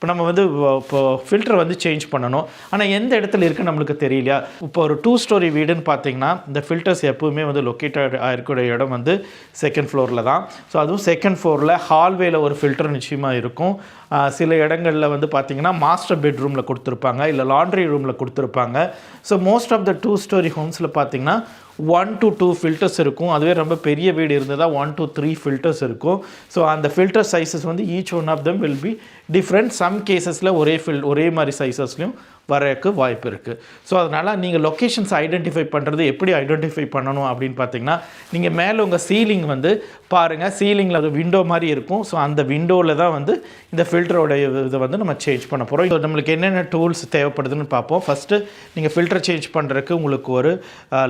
இப்போ நம்ம வந்து இப்போ ஃபில்டர் வந்து சேஞ்ச் பண்ணணும், ஆனால் எந்த இடத்துல இருக்குன்னு நம்மளுக்கு தெரியலையா. இப்போ ஒரு 2 ஸ்டோரி வீடுன்னு பார்த்தீங்கன்னா இந்த ஃபில்டர்ஸ் எப்போவுமே வந்து லொக்கேட்டட் ஆகிருக்கிற இடம் வந்து செகண்ட் ஃப்ளோரில் தான். ஸோ அதுவும் செகண்ட் ஃப்ளோரில் ஹால்வேல ஒரு ஃபில்டர் நிச்சயமாக இருக்கும். சில இடங்களில் வந்து பார்த்திங்கன்னா மாஸ்டர் பெட்ரூமில் கொடுத்துருப்பாங்க, இல்லை லாண்ட்ரி ரூமில் கொடுத்துருப்பாங்க. So most of the 2 story ஹோம்ஸில் பார்த்திங்கன்னா 1 to 2 ஃபில்டர்ஸ் இருக்கும். அதுவே ரொம்ப பெரிய வீடு இருந்ததாக 1 to 3 ஃபில்டர்ஸ் இருக்கும். ஸோ அந்த ஃபில்டர் சைஸஸ் வந்து each one of them will be different. Some கேசஸில் ஒரே மாதிரி சைஸஸ்லையும் வரக்கு வாய்ப்பு இருக்குது. ஸோ அதனால் நீங்கள் லொக்கேஷன்ஸ் ஐடென்டிஃபை பண்ணுறது எப்படி ஐடென்டிஃபை பண்ணணும் அப்படின்னு பார்த்தீங்கன்னா, நீங்கள் மேலே உங்கள் சீலிங் வந்து பாருங்கள், சீலிங்கில் அது விண்டோ மாதிரி இருக்கும். ஸோ அந்த விண்டோவில் தான் வந்து இந்த ஃபில்டரோடைய இதை வந்து நம்ம சேஞ்ச் பண்ண போகிறோம். ஸோ நம்மளுக்கு என்னென்ன டூல்ஸ் தேவைப்படுதுன்னு பார்ப்போம். ஃபஸ்ட்டு நீங்கள் ஃபில்டர் சேஞ்ச் பண்ணுறதுக்கு உங்களுக்கு ஒரு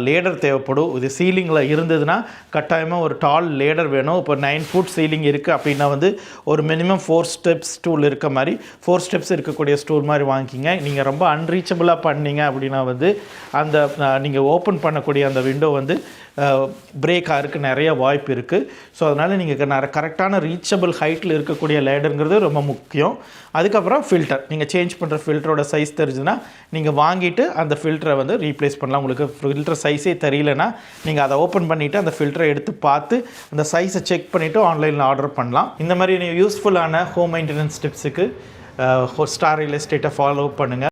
லேடர் தேவைப்படும். இது சீலிங்கில் இருந்ததுன்னா கட்டாயமாக ஒரு டால் லேடர் வேணும். இப்போ 9 ஃபுட் சீலிங் இருக்குது அப்படின்னா வந்து ஒரு மினிமம் 4 ஸ்டெப்ஸ் ஸ்டூல் இருக்க மாதிரி 4 ஸ்டெப்ஸ் இருக்கக்கூடிய ஸ்டூல் மாதிரி வாங்கிக்கிங்க. நீங்கள் ரொம்ப அன்ரீச்சபிளாக பண்ணீங்க அப்படின்னா வந்து அந்த நீங்கள் ஓப்பன் பண்ணக்கூடிய அந்த விண்டோ வந்து பிரேக் ஆகிறதுக்கு நிறைய வாய்ப்பு இருக்குது. ஸோ அதனால் நீங்கள் கரெக்டான ரீச்சபிள் ஹைட்டில் இருக்கக்கூடிய லேடருங்கிறது ரொம்ப முக்கியம். அதுக்கப்புறம் ஃபில்டர், நீங்கள் சேஞ்ச் பண்ணுற ஃபில்டரோட சைஸ் தெரிஞ்சுன்னா நீங்கள் வாங்கிட்டு அந்த ஃபில்டரை வந்து ரீப்ளேஸ் பண்ணலாம். உங்களுக்கு ஃபில்டர் சைஸே தெரியலனா நீங்கள் அதை ஓப்பன் பண்ணிவிட்டு அந்த ஃபில்டரை எடுத்து பார்த்து அந்த சைஸை செக் பண்ணிவிட்டு ஆன்லைனில் ஆர்டர் பண்ணலாம். இந்த மாதிரி நீங்கள் யூஸ்ஃபுல்லான ஹோம் மெயின்டெனன்ஸ் டிப்ஸுக்கு ஸ்டார் ரியல் எஸ்டேட்டை ஃபாலோ பண்ணுங்கள்.